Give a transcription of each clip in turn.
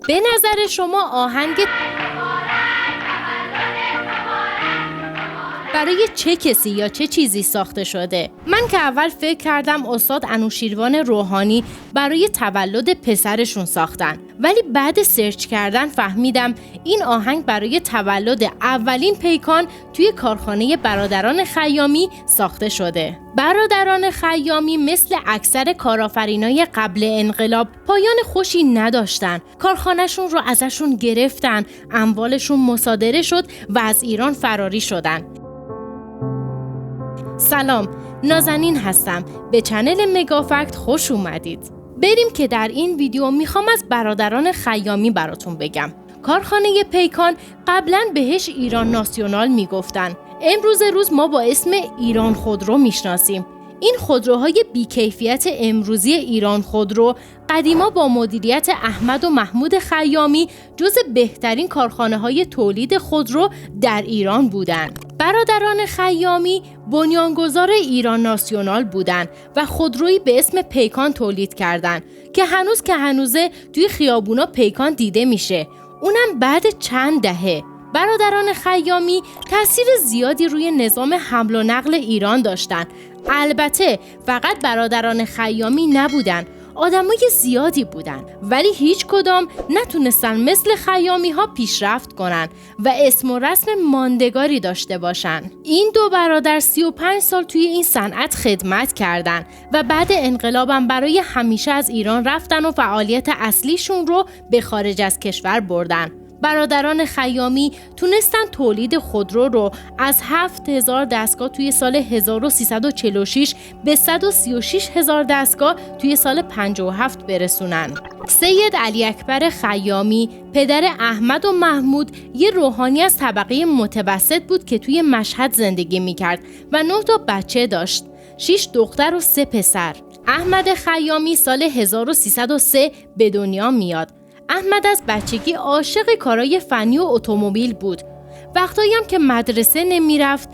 به نظر شما آهنگ برای چه کسی یا چه چیزی ساخته شده؟ من که اول فکر کردم استاد انوشیروان روحانی برای تولد پسرشون ساختن، ولی بعد سرچ کردن فهمیدم این آهنگ برای تولد اولین پیکان توی کارخانه برادران خیامی ساخته شده. برادران خیامی مثل اکثر کارآفرینای قبل انقلاب پایان خوشی نداشتن. کارخانه‌شون رو ازشون گرفتن، اموالشون مصادره شد و از ایران فراری شدن. سلام، نازنین هستم. به چنل مگافکت خوش اومدید. بریم که در این ویدیو میخوام از برادران خیامی براتون بگم. کارخانه پیکان قبلا بهش ایران ناسیونال میگفتن. امروز ما با اسم ایران خودرو میشناسیم. این خودروهای بیکیفیت امروزی ایران خودرو قدیما با مدیریت احمد و محمود خیامی جز بهترین کارخانه‌های تولید خودرو در ایران بودند. برادران خیامی بنیانگذار ایران ناسیونال بودند و خودرویی به اسم پیکان تولید کردند که هنوزه توی خیابونا پیکان دیده میشه. اونم بعد چند دهه. برادران خیامی تأثیر زیادی روی نظام حمل و نقل ایران داشتن. البته فقط برادران خیامی نبودن، آدمای زیادی بودن، ولی هیچ کدام نتونستن مثل خیامی ها پیشرفت کنن و اسم و رسم ماندگاری داشته باشن. این دو برادر 35 سال توی این صنعت خدمت کردن و بعد انقلابم برای همیشه از ایران رفتن و فعالیت اصلیشون رو به خارج از کشور بردن. برادران خیامی تونستن تولید خودرو رو از 7000 دستگاه توی سال 1346 به 136,000 دستگاه توی سال 57 برسونن. سید علی اکبر خیامی، پدر احمد و محمود، یه روحانی از طبقه متوسط بود که توی مشهد زندگی میکرد و 9 تا بچه داشت، 6 دختر و 3 پسر. احمد خیامی سال 1303 به دنیا میاد. احمد از بچگی عاشق کارهای فنی و اتومبیل بود. وقتایی هم که مدرسه میرفت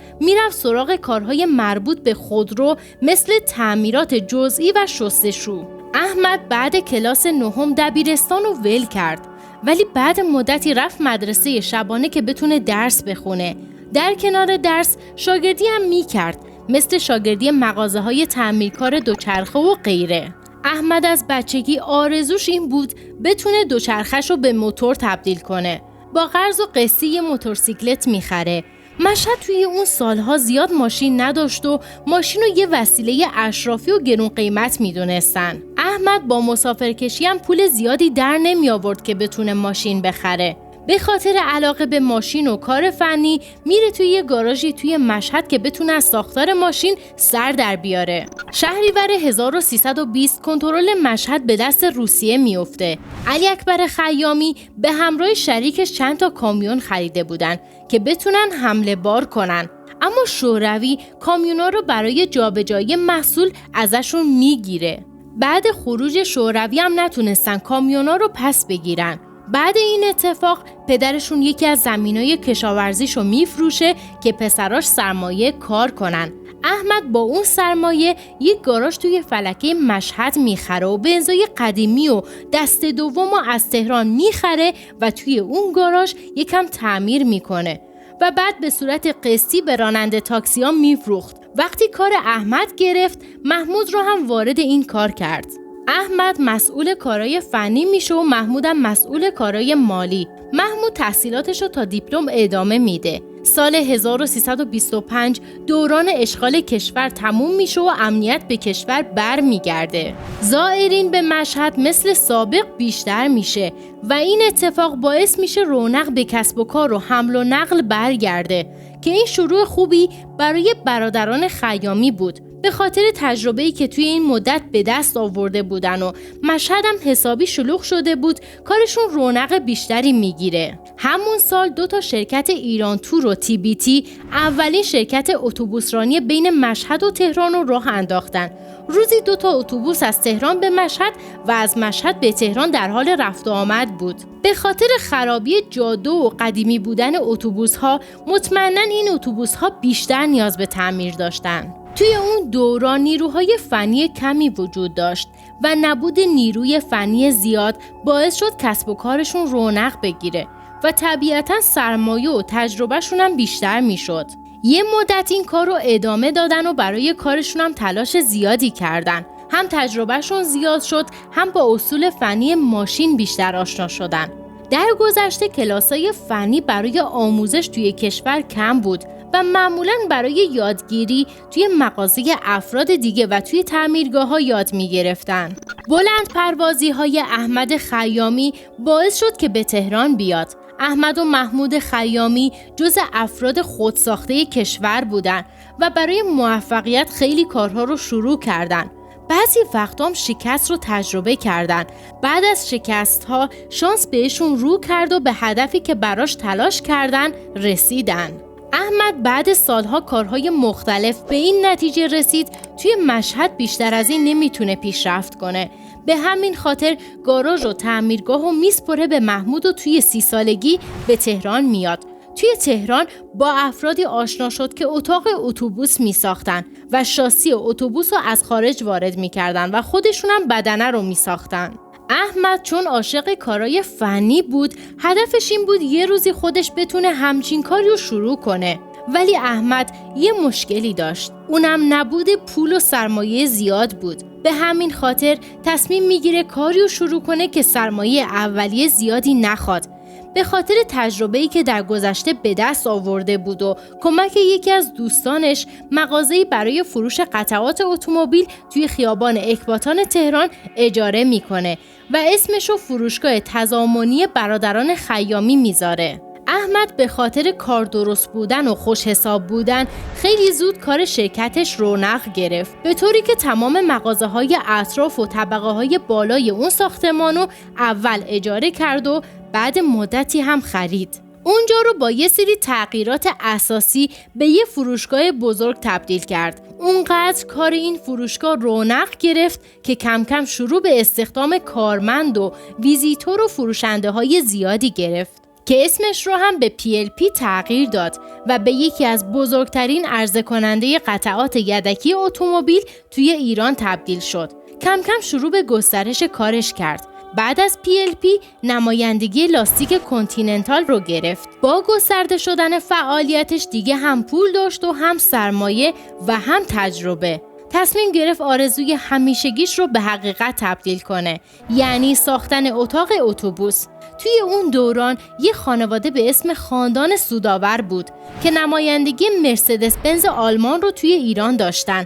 سراغ کارهای مربوط به خودرو مثل تعمیرات جزئی و شستشو. احمد بعد کلاس 9 دبیرستان رو ول کرد، ولی بعد مدتی رفت مدرسه شبانه که بتونه درس بخونه. در کنار درس شاگردی هم میکرد، مثل شاگردی مغازه‌های تعمیرکار دوچرخه و غیره. احمد از بچگی آرزوش این بود بتونه دوچرخه‌ش رو به موتور تبدیل کنه. با قرض و قسطی یه موتورسیکلت میخره. مشهد توی اون سالها زیاد ماشین نداشت و ماشین رو یه وسیله اشرافی و گرون قیمت میدونستن. احمد با مسافرکشی هم پول زیادی در نمی آورد که بتونه ماشین بخره. به خاطر علاقه به ماشین و کار فنی میره توی یه گاراژی توی مشهد که بتونه از ساختار ماشین سر در بیاره. شهریور 1320 کنترل مشهد به دست روسیه میفته. علی اکبر خیامی به همراه شریکش چند تا کامیون خریده بودن که بتونن حمله بار کنن. اما شوروی کامیونا رو برای جابجایی محصول ازشون میگیره. بعد خروج شوروی هم نتونستن کامیونا رو پس بگیرن. بعد این اتفاق پدرشون یکی از زمینای کشاورزیشو میفروشه که پسراش سرمایه کار کنن. احمد با اون سرمایه یک گاراژ توی فلکه مشهد میخره و بنزای قدیمی و دست دوم از تهران میخره و توی اون گاراژ یکم تعمیر میکنه و بعد به صورت قسطی به راننده تاکسی ها میفروخت. وقتی کار احمد گرفت، محمود رو هم وارد این کار کرد. احمد مسئول کارای فنی میشه و محمودم مسئول کارای مالی. محمود تحصیلاتش رو تا دیپلم ادامه میده. سال 1325 دوران اشغال کشور تموم میشه و امنیت به کشور بر میگرده. زائرین به مشهد مثل سابق بیشتر میشه و این اتفاق باعث میشه رونق به کسب و کار و حمل و نقل برگرده که این شروع خوبی برای برادران خیامی بود. به خاطر تجربه‌ای که توی این مدت به دست آورده بودن و مشهد هم حسابی شلوغ شده بود، کارشون رونق بیشتری میگیره. همون سال 2 تا شرکت ایران تور و TBT اولین شرکت اتوبوسرانی بین مشهد و تهران رو راه انداختن. روزی 2 تا اتوبوس از تهران به مشهد و از مشهد به تهران در حال رفت و آمد بود. به خاطر خرابی جاده و قدیمی بودن اتوبوس‌ها، مطمئناً این اتوبوس‌ها بیشتر نیاز به تعمیر داشتن. توی اون دوران نیروهای فنی کمی وجود داشت و نبود نیروی فنی زیاد باعث شد کسب و کارشون رونق بگیره و طبیعتاً سرمایه و تجربهشون هم بیشتر میشد. یه مدت این کار رو ادامه دادن و برای کارشون هم تلاش زیادی کردن. هم تجربهشون زیاد شد، هم با اصول فنی ماشین بیشتر آشنا شدن. در گذشته کلاسای فنی برای آموزش توی کشور کم بود و معمولاً برای یادگیری توی مغازه افراد دیگه و توی تعمیرگاه‌ها یاد می‌گرفتن. بلند پروازی های احمد خیامی باعث شد که به تهران بیاد. احمد و محمود خیامی جز افراد خودساخته کشور بودن و برای موفقیت خیلی کارها رو شروع کردن. بعضی وقتا هم شکست رو تجربه کردن. بعد از شکست‌ها شانس بهشون رو کرد و به هدفی که براش تلاش کردن رسیدن. احمد بعد سالها کارهای مختلف به این نتیجه رسید توی مشهد بیشتر از این نمیتونه پیشرفت کنه. به همین خاطر گاراژ و تعمیرگاه و میسپره به محمود و توی 30 سالگی به تهران میاد. توی تهران با افرادی آشنا شد که اتاق اتوبوس میساختن و شاسی اتوبوس رو از خارج وارد میکردن و خودشون هم بدنه رو میساختن. احمد چون عاشق کارای فنی بود، هدفش این بود یه روزی خودش بتونه همچین کاری رو شروع کنه. ولی احمد یه مشکلی داشت. اونم نبود پول و سرمایه زیاد بود. به همین خاطر تصمیم میگیره کاری رو شروع کنه که سرمایه اولیه زیادی نخواد. به خاطر تجربه‌ای که در گذشته به دست آورده بود و کمک یکی از دوستانش مغازه‌ای برای فروش قطعات اتومبیل توی خیابان اکباتان تهران اجاره میکنه و اسمشو فروشگاه تضامنی برادران خیامی میذاره. احمد به خاطر کار درست بودن و خوش حساب بودن خیلی زود کار شرکتش رونق گرفت، به طوری که تمام مغازه‌های اطراف و طبقه‌های بالای اون ساختمانو اول اجاره کرد و بعد مدتی هم خرید. اونجا رو با یه سری تغییرات اساسی به یه فروشگاه بزرگ تبدیل کرد. اونقدر کار این فروشگاه رونق گرفت که کم کم شروع به استخدام کارمند و ویزیتور و فروشنده های زیادی گرفت که اسمش رو هم به PLP تغییر داد و به یکی از بزرگترین عرضه کننده قطعات یدکی اتومبیل توی ایران تبدیل شد. کم کم شروع به گسترش کارش کرد. بعد از PLP نمایندگی لاستیک کانتیننتال رو گرفت. با گسترده شدن فعالیتش دیگه هم پول داشت و هم سرمایه و هم تجربه. تصمیم گرفت آرزوی همیشگیش رو به حقیقت تبدیل کنه، یعنی ساختن اتاق اتوبوس. توی اون دوران یه خانواده به اسم خاندان سودآور بود که نمایندگی مرسدس بنز آلمان رو توی ایران داشتن.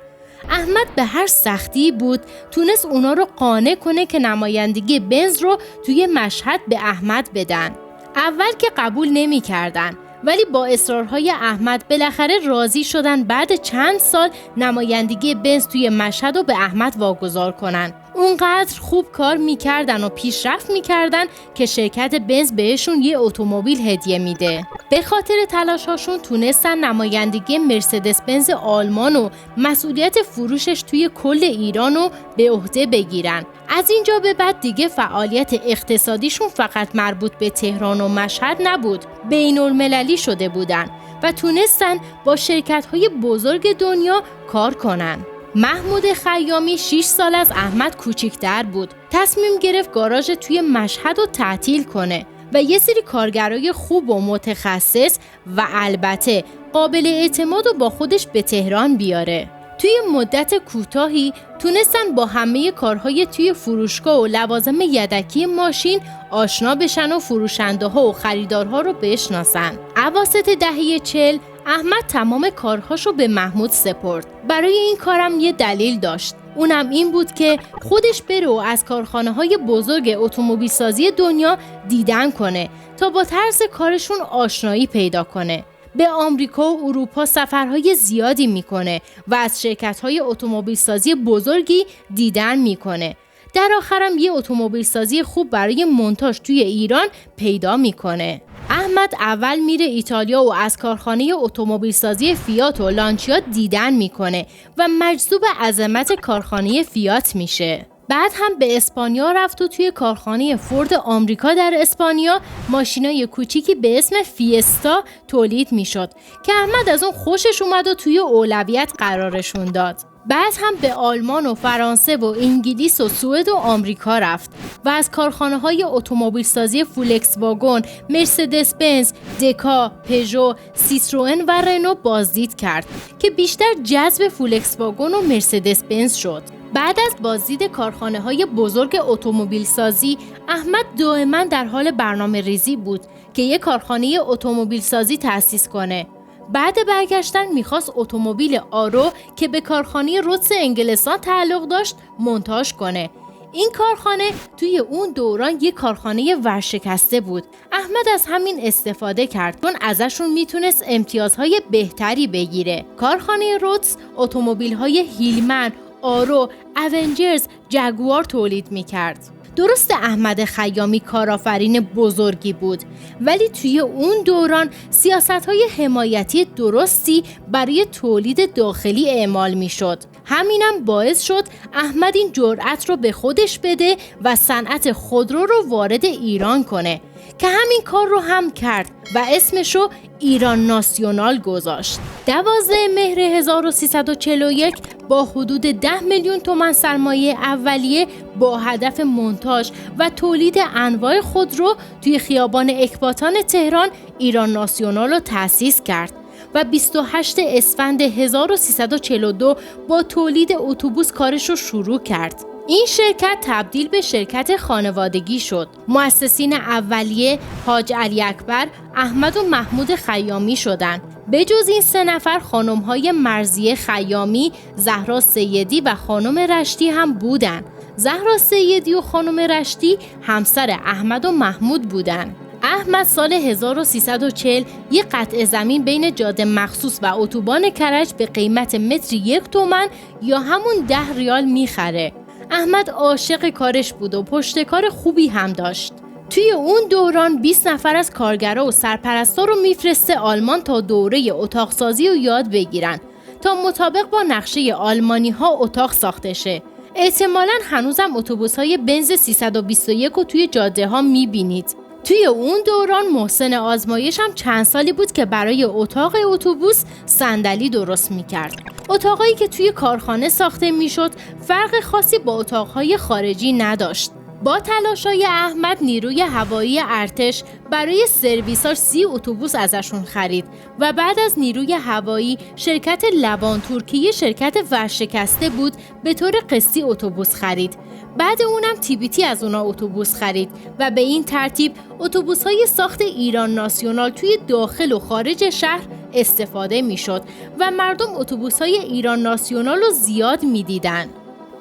احمد به هر سختی بود تونست اونا رو قانع کنه که نمایندگی بنز رو توی مشهد به احمد بدن. اول که قبول نمی کردن، ولی با اصرارهای احمد بالاخره راضی شدن بعد چند سال نمایندگی بنز توی مشهد رو به احمد واگذار کنن. اونقدر خوب کار میکردن و پیشرفت میکردن که شرکت بنز بهشون یه اتومبیل هدیه میده. به خاطر تلاشاشون تونستن نمایندگی مرسدس بنز آلمان و مسئولیت فروشش توی کل ایران رو به عهده بگیرن. از اینجا به بعد دیگه فعالیت اقتصادیشون فقط مربوط به تهران و مشهد نبود، بین المللی شده بودن و تونستن با شرکت‌های بزرگ دنیا کار کنن. محمود خیامی 6 سال از احمد کوچیک‌تر بود. تصمیم گرفت گاراژ توی مشهد رو تعطیل کنه و یه سری کارگرای خوب و متخصص و البته قابل اعتماد رو با خودش به تهران بیاره. توی مدت کوتاهی تونستن با همه کارهای توی فروشگاه و لوازم یدکی ماشین آشنا بشن و فروشنده‌ها و خریدارها رو بشناسن. اواسط دهه 40 احمد تمام کارهاشو به محمود سپرد. برای این کارم یه دلیل داشت. اونم این بود که خودش بره و از کارخانه‌های بزرگ اتومبیل سازی دنیا دیدن کنه تا با طرز کارشون آشنایی پیدا کنه. به آمریکا و اروپا سفرهای زیادی میکنه و از شرکت‌های اتومبیل سازی بزرگی دیدن میکنه. در آخرم یه اتومبیل سازی خوب برای مونتاژ توی ایران پیدا میکنه. احمد اول میره ایتالیا و از کارخانه اتومبیل سازی فیات و لانچیا دیدن میکنه و مجذوب عظمت کارخانه فیات میشه. بعد هم به اسپانیا رفت و توی کارخانه فورد آمریکا در اسپانیا ماشینای کوچیکی به اسم فیستا تولید میشد که احمد از اون خوشش اومد و توی اولویت قرارشون داد. بعد هم به آلمان و فرانسه و انگلیس و سوئد و آمریکا رفت و از کارخانه‌های اتومبیل سازی فولکس واگن، مرسدس بنز، دکا، پژو، سیتروئن و رنو بازدید کرد که بیشتر جذب فولکس واگن و مرسدس بنز شد. بعد از بازدید کارخانه‌های بزرگ اتومبیل سازی، احمد دائما در حال برنامه‌ریزی بود که یک کارخانه اتومبیل سازی تأسیس کنه. بعد برگشتن میخواست اتومبیل آرو که به کارخانه رودس انگلستان تعلق داشت مونتاژ کنه. این کارخانه توی اون دوران یک کارخانه ورشکسته بود. احمد از همین استفاده کرد چون ازشون میتونست امتیازهای بهتری بگیره. کارخانه رودس اتومبیل‌های هیلمن، آرو، اونجرز، جگوار تولید میکرد. درست احمد خیامی کارآفرین بزرگی بود، ولی توی اون دوران سیاست‌های حمایتی درستی برای تولید داخلی اعمال میشد. همینم باعث شد احمد این جرأت رو به خودش بده و صنعت خودرو رو وارد ایران کنه که همین کار رو هم کرد و اسمشو ایران ناسیونال گذاشت. 12 مهر 1341 با حدود 10 میلیون تومان سرمایه اولیه با هدف مونتاژ و تولید انواع خودرو توی خیابان اکباتان تهران ایران ناسیونال رو تأسیس کرد و 28 اسفند 1342 با تولید اتوبوس کارش رو شروع کرد. این شرکت تبدیل به شرکت خانوادگی شد. مؤسسین اولیه حاج علی اکبر، احمد و محمود خیامی شدند. به جز این 3 نفر خانم‌های مرضیه خیامی، زهرا سیدی و خانم رشتی هم بودند. زهرا سیدی و خانم رشتی همسر احمد و محمود بودند. احمد سال 1340 یک قطعه زمین بین جاده مخصوص و اتوبان کرج به قیمت متری 1 تومن یا همون 10 ریال میخره. احمد عاشق کارش بود و پشتکار خوبی هم داشت. توی اون دوران 20 نفر از کارگرا و سرپرستا رو میفرسته آلمان تا دوره اتاق سازی رو یاد بگیرن تا مطابق با نقشه آلمانی ها اتاق ساخته شه. احتمالاً هنوزم اتوبوس‌های بنز 321 رو توی جاده ها میبینید. توی اون دوران محسن آزمایش هم چند سالی بود که برای اتاق اتوبوس صندلی درست میکرد. اتاقایی که توی کارخانه ساخته میشد فرق خاصی با اتاقهای خارجی نداشت. با تلاشای احمد نیروی هوایی ارتش برای سرویساش 30 اتوبوس ازشون خرید و بعد از نیروی هوایی شرکت لوان ترکیه شرکت ورشکسته بود به طور قسطی اتوبوس خرید. بعد اونم TBT از اونا اتوبوس خرید و به این ترتیب اتوبوس‌های ساخت ایران ناسیونال توی داخل و خارج شهر استفاده میشد و مردم اتوبوس‌های ایران ناسیونال رو زیاد می‌دیدن.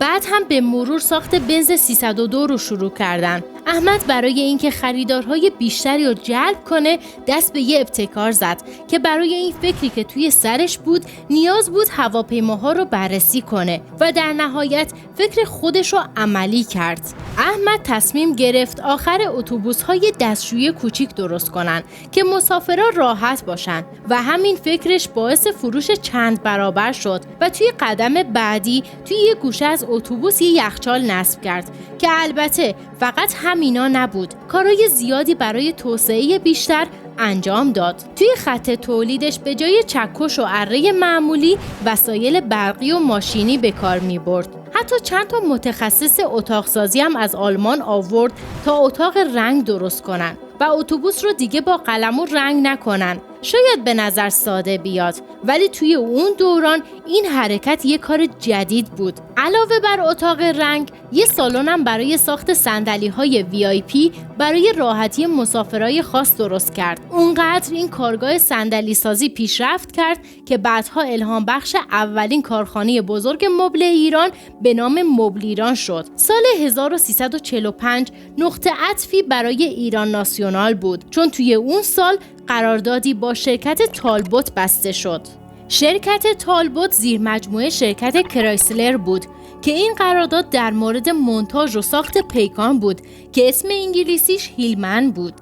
بعد هم به مرور ساخت بنز 302 رو شروع کردن. احمد برای اینکه خریدارهای بیشتری رو جلب کنه دست به یه ابتکار زد که برای این فکری که توی سرش بود نیاز بود هواپیماها رو بررسی کنه و در نهایت فکر خودش رو عملی کرد. احمد تصمیم گرفت آخر اتوبوس‌های دستشویی کوچیک درست کنن که مسافرها راحت باشن و همین فکرش باعث فروش چند برابر شد و توی قدم بعدی توی یه گوشه از اتوبوس یه یخچال نصب کرد که البته فقط همینا نبود، کارهای زیادی برای توسعه بیشتر انجام داد. توی خط تولیدش به جای چکش و اره معمولی وسایل برقی و ماشینی به کار می برد. حتی چند تا متخصص اتاق سازی هم از آلمان آورد تا اتاق رنگ درست کنن و اتوبوس رو دیگه با قلم و رنگ نکنن. شاید به نظر ساده بیاد ولی توی اون دوران این حرکت یه کار جدید بود. علاوه بر اتاق رنگ یه سالن هم برای ساخت صندلی‌های VIP برای راحتی مسافرای خاص درست کرد. اونقدر این کارگاه صندلی سازی پیشرفت کرد که بعدها الهام بخش اولین کارخانه بزرگ مبل ایران به نام مبل ایران شد. سال 1345 نقطه عطفی برای ایران ناسیونال بود چون توی اون سال قراردادی با شرکت تالبوت بسته شد. شرکت تالبوت زیر مجموعه شرکت کرایسلر بود که این قرارداد در مورد مونتاژ و ساخت پیکان بود که اسم انگلیسیش هیلمن بود.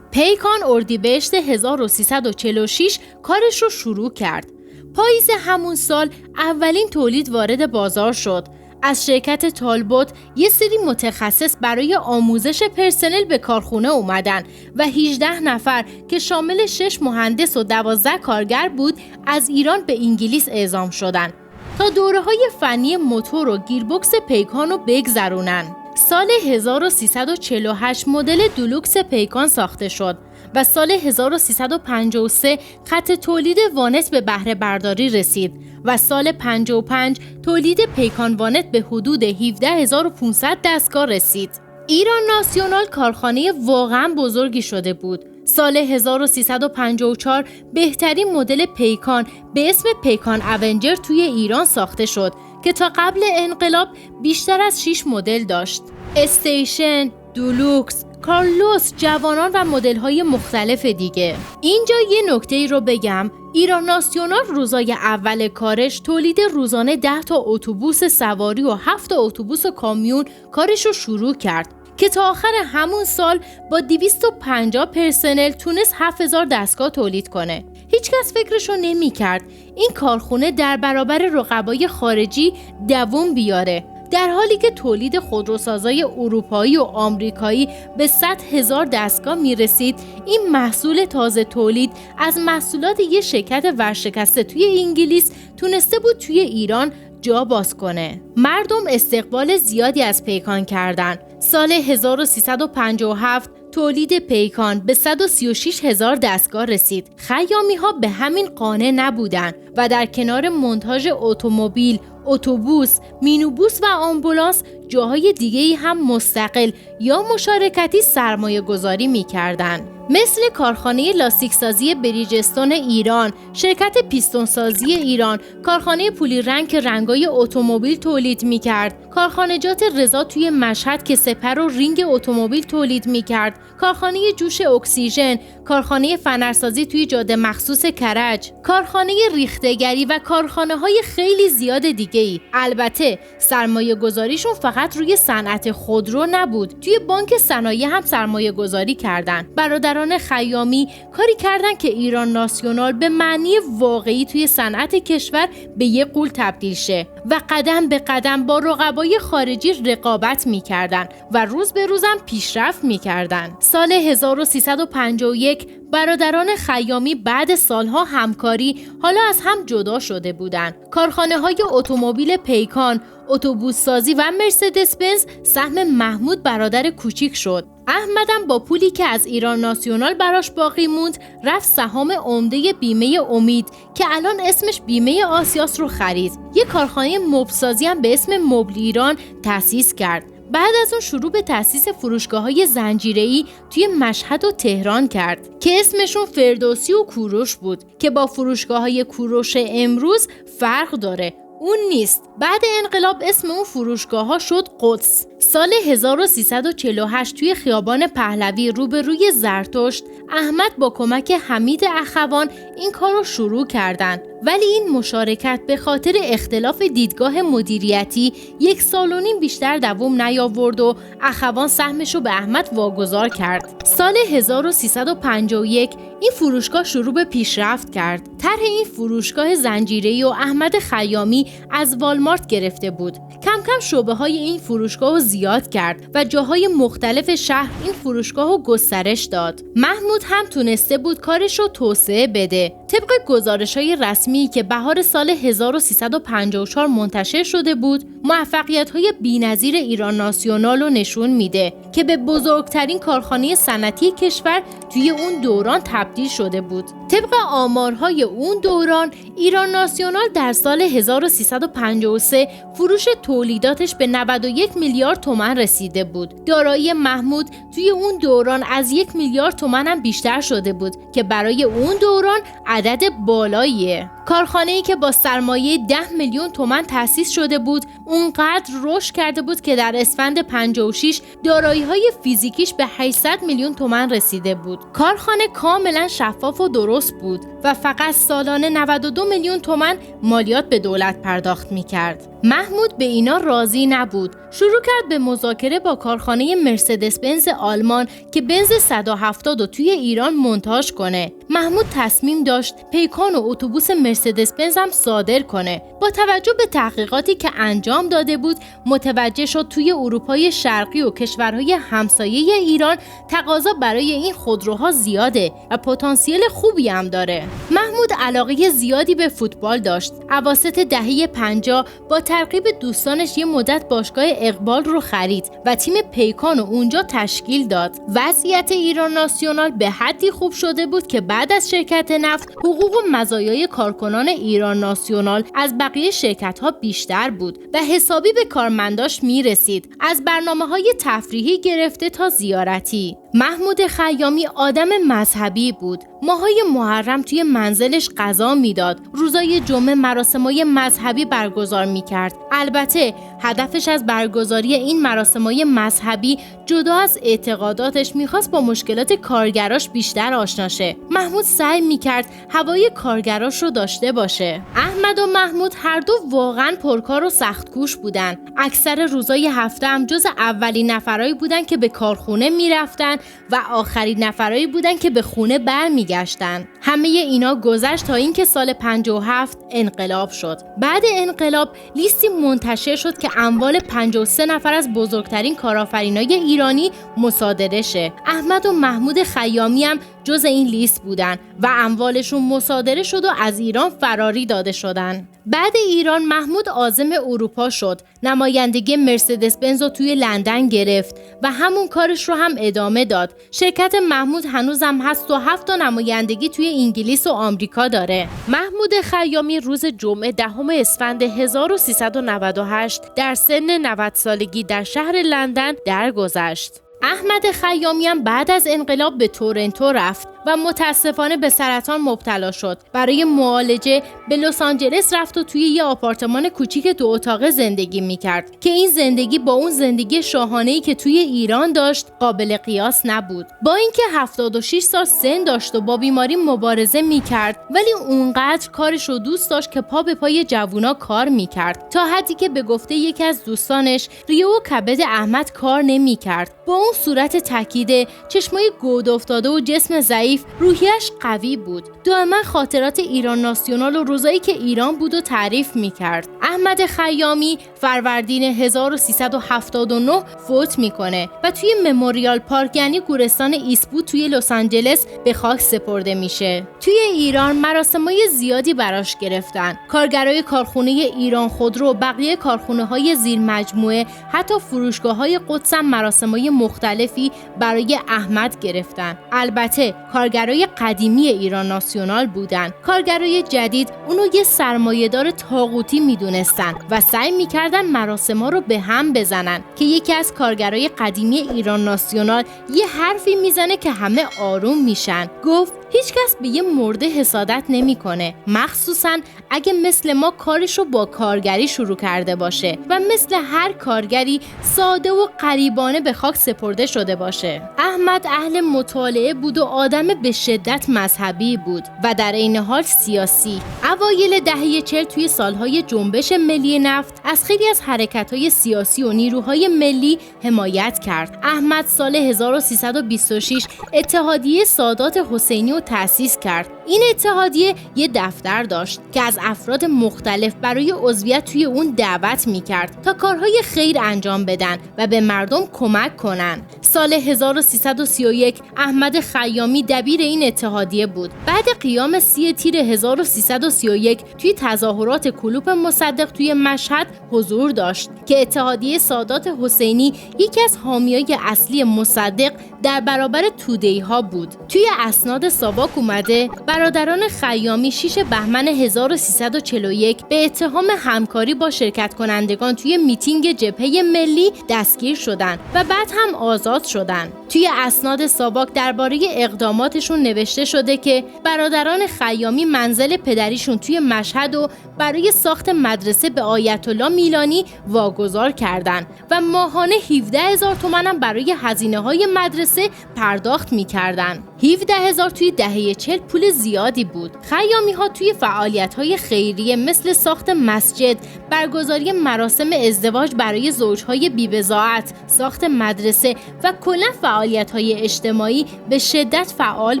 پیکان اردیبهشت 1346 کارش رو شروع کرد. پاییز همون سال اولین تولید وارد بازار شد. از شرکت تالبوت یه سری متخصص برای آموزش پرسنل به کارخونه اومدن و 18 نفر که شامل 6 مهندس و 12 کارگر بود از ایران به انگلیس اعزام شدن. تا دوره‌های فنی موتور و گیربکس پیکان رو بگذرونن. سال 1348 مدل دولوکس پیکان ساخته شد و سال 1353 خط تولید وانت به بهره برداری رسید و سال 55 تولید پیکان وانت به حدود 17500 دستگاه رسید. ایران ناسیونال کارخانه واقعا بزرگی شده بود. سال 1354 بهترین مدل پیکان به اسم پیکان اونجر توی ایران ساخته شد که تا قبل انقلاب بیشتر از 6 مدل داشت. استیشن، دولوکس، کارلوس، جوانان و مدل‌های مختلف دیگه. اینجا یه نکته رو بگم، ایران ناسیونال روزای اول کارش تولید روزانه 10 تا اتوبوس سواری و 7 تا اتوبوس و کامیون کارش رو شروع کرد که تا آخر همون سال با 250 پرسنل تونست 7000 دستگاه تولید کنه. هیچکس فکرشو نمی کرد این کارخونه در برابر رقبای خارجی دووم بیاره، در حالی که تولید خودروسازای اروپایی و آمریکایی به 100,000 دستگاه میرسید. این محصول تازه تولید از محصولات یک شرکت ورشکسته توی انگلیس تونسته بود توی ایران جا باز کنه. مردم استقبال زیادی از پیکان کردند. سال 1357 تولید پیکان به 136,000 دستگاه رسید. خیامی ها به همین قانع نبودند و در کنار مونتاژ اتومبیل، اتوبوس، مینیبوس و آمبولانس جاهای دیگه‌ای هم مستقل یا مشارکتی سرمایه گذاری می‌کردند. مثل کارخانه لاستیکسازی بریجستون ایران، شرکت پیستونسازی ایران، کارخانه پولیرنگ که رنگای اتومبیل تولید می‌کرد، کارخانجات رضا توی مشهد که سپر و رینگ اتومبیل تولید می‌کرد، کارخانه جوش اکسیژن، کارخانه فنرسازی توی جاده مخصوص کرج، کارخانه ریخته‌گری و کارخانه‌های خیلی زیاد دیگه‌ای. البته سرمایه گذاریشون فقط روی صنعت خودرو نبود، توی بانک صنایع هم سرمایه گذاری کردن. برادران خیامی کاری کردن که ایران ناسیونال به معنی واقعی توی صنعت کشور به یک غول تبدیل شه و قدم به قدم با رقبای خارجی رقابت می‌کردن و روز به روزم پیشرفت می‌کردن. سال 1351 برادران خیامی بعد سالها همکاری حالا از هم جدا شده بودند. کارخانه‌های اتومبیل پیکان، اتوبوس سازی و مرسدس بنز سهم محمود برادر کوچیک شد. احمدم با پولی که از ایران ناسیونال براش باقی موند رفت سهام عمده بیمه امید که الان اسمش بیمه آسیاس رو خرید. یک کارخانه مبل‌سازی هم به اسم مبل ایران تأسیس کرد. بعد از اون شروع به تأسیس فروشگاه‌های زنجیره‌ای توی مشهد و تهران کرد که اسمشون فردوسی و کوروش بود که با فروشگاه‌های کوروش امروز فرق داره. اون نیست. بعد انقلاب اسم اون فروشگاه‌ها شد قدس. سال 1348 توی خیابان پهلوی روبروی زرتشت احمد با کمک حمید اخوان این کار رو شروع کردند. ولی این مشارکت به خاطر اختلاف دیدگاه مدیریتی 1 سال و نیم بیشتر دوام نیاورد و اخوان سهمش رو به احمد واگذار کرد. سال 1351 این فروشگاه شروع به پیشرفت کرد. طرح این فروشگاه زنجیره‌ای و احمد خیامی از والمارت گرفته بود. کم کم شعبه‌های این فروشگاه رو زیاد کرد و جاهای مختلف شهر این فروشگاه رو گسترش داد. محمود هم تونسته بود کارش رو توسعه بده. طبق گزارش‌های رسمی که بهار سال 1354 منتشر شده بود، موفقیت‌های بی‌نظیر ایران ناسیونال رو نشون میده که به بزرگترین کارخانه صنعتی کشور توی اون دوران تبدیل شده بود. طبق آمارهای اون دوران، ایران ناسیونال در سال 1353 فروش تولیداتش به 91 میلیارد تومان رسیده بود. دارایی محمود توی اون دوران از 1 میلیارد تومان هم بیشتر شده بود که برای اون دوران عدد بالاییه. کارخانه‌ای که با سرمایه 10 میلیون تومان تأسیس شده بود، اونقدر رشد کرده بود که در اسفند 56 دارایی‌های فیزیکیش به 800 میلیون تومان رسیده بود. کارخانه کاملا شفاف و درست بود و فقط سالانه 92 میلیون تومان مالیات به دولت پرداخت می‌کرد. محمود به اینا راضی نبود. شروع کرد به مذاکره با کارخانه مرسدس بنز آلمان که بنز 170 رو توی ایران مونتاژ کنه. محمود تصمیم داشت پیکان و اتوبوس مرسدس بنز هم صادر کنه. با توجه به تحقیقاتی که انجام داده بود، متوجه شد توی اروپای شرقی و کشورهای همسایه ایران تقاضا برای این خودروها زیاده و پتانسیل خوبی هم داره. محمود محمود علاقه زیادی به فوتبال داشت. اواسط دهه 50 با ترغیب دوستانش یه مدت باشگاه اقبال رو خرید و تیم پیکان رو اونجا تشکیل داد. وضعیت ایران ناسیونال به حدی خوب شده بود که بعد از شرکت نفت حقوق و مزایای کارکنان ایران ناسیونال از بقیه شرکت‌ها بیشتر بود و حسابی به کارمنداش میرسید، از برنامه‌های تفریحی گرفته تا زیارتی. محمود خیامی آدم مذهبی بود. ماهای محرم توی منزلش غذا میداد. روزای جمعه مراسمای مذهبی برگزار میکرد. البته هدفش از برگزاری این مراسمای مذهبی جدا از اعتقاداتش میخواست با مشکلات کارگراش بیشتر آشنا شه. محمود سعی میکرد هوای کارگراش رو داشته باشه. احمد و محمود هر دو واقعا پرکار و سختکوش بودن. اکثر روزای هفته هم جز اولین نفرایی بودن که به کارخونه میرفتن و آخرین نفرایی بودن که به خونه برمیگشتن. همه اینا گذشت تا اینکه سال 57 انقلاب شد. بعد انقلاب لیستی منتشر شد که اموال 53 نفر از بزرگترین کارآفرینای ایرانی مصادره شه. احمد و محمود خیامی هم جز این لیست بودن و اموالشون مصادره شد و از ایران فراری داده شدن. بعد ایران محمود عازم اروپا شد. نمایندگی مرسدس بنز رو توی لندن گرفت و همون کارش رو هم ادامه داد. شرکت محمود هنوزم هست و 7 تا نمایندگی توی انگلیس و آمریکا داره. محمود خیامی روز جمعه 10 اسفند 1398 در سن 90 سالگی در شهر لندن درگذشت. احمد خیامی هم بعد از انقلاب به تورنتو رفت و متاسفانه به سرطان مبتلا شد. برای معالجه به لس آنجلس رفت و توی یه آپارتمان کوچیک 2 اتاقه زندگی میکرد که این زندگی با اون زندگی شاهانه‌ای که توی ایران داشت قابل قیاس نبود. با اینکه 76 سال سن داشت و با بیماری مبارزه میکرد، ولی اونقدر کارش رو دوست داشت که پا به پای جوونا کار میکرد، تا حدی که به گفته یکی از دوستانش ریه و کبد احمد کار نمیکرد. با اون صورت تکیده، چشمای گود افتاده و جسم ضعیف، روحیش قوی بود. دائما خاطرات ایران ناسیونال و روزایی که ایران بود و تعریف میکرد. احمد خیامی فروردین 1379 فوت میکنه و توی مموریال پارک یعنی گورستان ایست‌وود توی لس آنجلس به خاک سپرده میشه. توی ایران مراسمای زیادی براش گرفتن. کارگرای کارخونه ایران خودرو و بقیه کارخونه‌های زیر مجموعه، حتی فروشگاه‌های قدس هم مراسمای مختلفی برای احمد گرفتن. البته کارگرای قدیمی ایران ناسیونال بودن. کارگرای جدید اونو یه سرمایه‌دار طاغوتی میدونستن و سعی میکردن مراسم‌ها رو به هم بزنن که یکی از کارگرای قدیمی ایران ناسیونال یه حرفی میزنه که همه آروم میشن. گفت هیچکس به یه مرده حسادت نمیکنه، مخصوصاً اگه مثل ما کارشو با کارگری شروع کرده باشه و مثل هر کارگری ساده و غریبانه به خاک سپرده شده باشه. احمد اهل مطالعه بود و آدم به شدت مذهبی بود و در عین حال سیاسی. اوایل دهه 40 توی سالهای جنبش ملی نفت از خیلی از حرکت‌های سیاسی و نیروهای ملی حمایت کرد. احمد سال 1326 اتحادیه سادات حسینی رو تأسیس کرد. این اتحادیه یه دفتر داشت که از افراد مختلف برای عضویت توی اون دعوت میکرد تا کارهای خیر انجام بدن و به مردم کمک کنن. سال 1331 احمد خیامی دبیر این اتحادیه بود. بعد قیام 30 تیر 1331 توی تظاهرات کلوپ مصدق توی مشهد حضور داشت که اتحادیه سادات حسینی یکی از حامیای اصلی مصدق در برابر توده‌ای‌ها بود. توی اسناد ساواک اومده برادران خیامی 6 بهمن 1341 به اتهام همکاری با شرکت کنندگان توی میتینگ جبهه ملی دستگیر شدند و بعد هم آزاد شدند. توی اسناد ساواک درباره اقداماتشون نوشته شده که برادران خیامی منزل پدریشون توی مشهد و برای ساخت مدرسه به آیت الله میلانی واگذار کردند و ماهانه 17,000 تومان هم برای هزینه‌های مدرسه پرداخت می‌کردند. 17,000 توی دهه 40 پول زیادی بود. خیامی‌ها توی فعالیت‌های خیریه مثل ساخت مسجد، برگزاری مراسم ازدواج برای زوج‌های بی‌بضاعت، ساخت مدرسه و کلاً فعالیت‌های اجتماعی به شدت فعال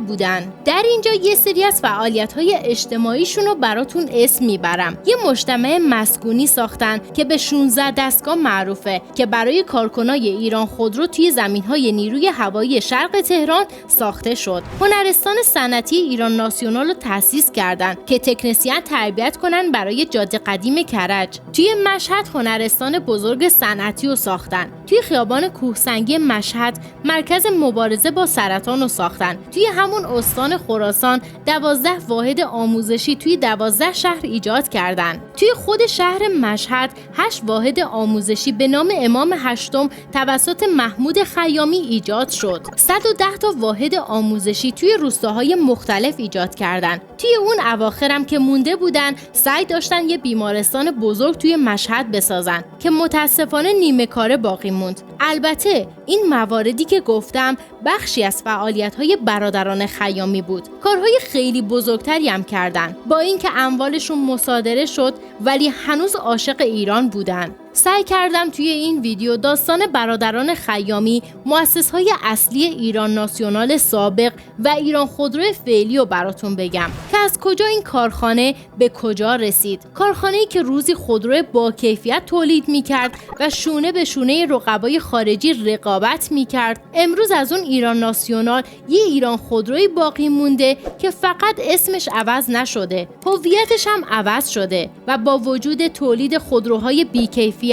بودن. در اینجا یه سری از فعالیت‌های اجتماعیشون رو براتون اسم میبرم. یه مجتمع مسکونی ساختن که به 16 دستگاه معروفه که برای کارکنای ایران خودرو توی زمین‌های نیروی هوایی شرق تهران ساخته شد. هنرستان صنعتی ایران ناسیونال رو تأسیس کردند که تکنسین تربیت کنن برای جاده قدیم کرج. توی مشهد هنرستان بزرگ صنعتی رو ساختن. توی خیابان کوهسنگی مشهد مرکز مبارزه با سرطان رو ساختن. توی همون استان خراسان 12 واحد آموزشی توی 12 شهر ایجاد کردن. توی خود شهر مشهد 8 واحد آموزشی به نام امام هشتم توسط محمود خیامی ایجاد شد. 110 تا واحد آموزشی توی روستاهای مختلف ایجاد کردن. توی اون اواخرم که مونده بودن سعی داشتن یه بیمارستان بزرگ توی مشهد بسازن که متاسفانه نیمه کاره باقی موند. البته این مواردی که گفتم بخشی از فعالیت‌های برادران خیامی بود. کارهای خیلی بزرگتری هم کردن. با اینکه اموالشون مصادره شد ولی هنوز عاشق ایران بودن. سعی کردم توی این ویدیو داستان برادران خیامی، مؤسسهای اصلی ایران ناسیونال سابق و ایران خودرو فعلی رو براتون بگم که از کجا این کارخانه به کجا رسید. کارخانه‌ای که روزی خودرو با کیفیت تولید می‌کرد و شونه به شونه رقبای خارجی رقابت می‌کرد. امروز از اون ایران ناسیونال یه ایران خودروی باقی مونده که فقط اسمش عوض نشده، هویتش هم عوض شده و با وجود تولید خودروهای بی‌کیفیت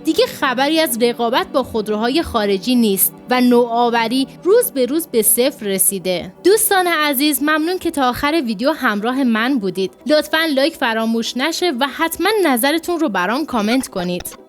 دیگه خبری از رقابت با خودروهای خارجی نیست و نوآوری روز به روز به صفر رسیده. دوستان عزیز، ممنون که تا آخر ویدیو همراه من بودید. لطفاً لایک فراموش نشه و حتما نظرتون رو برام کامنت کنید.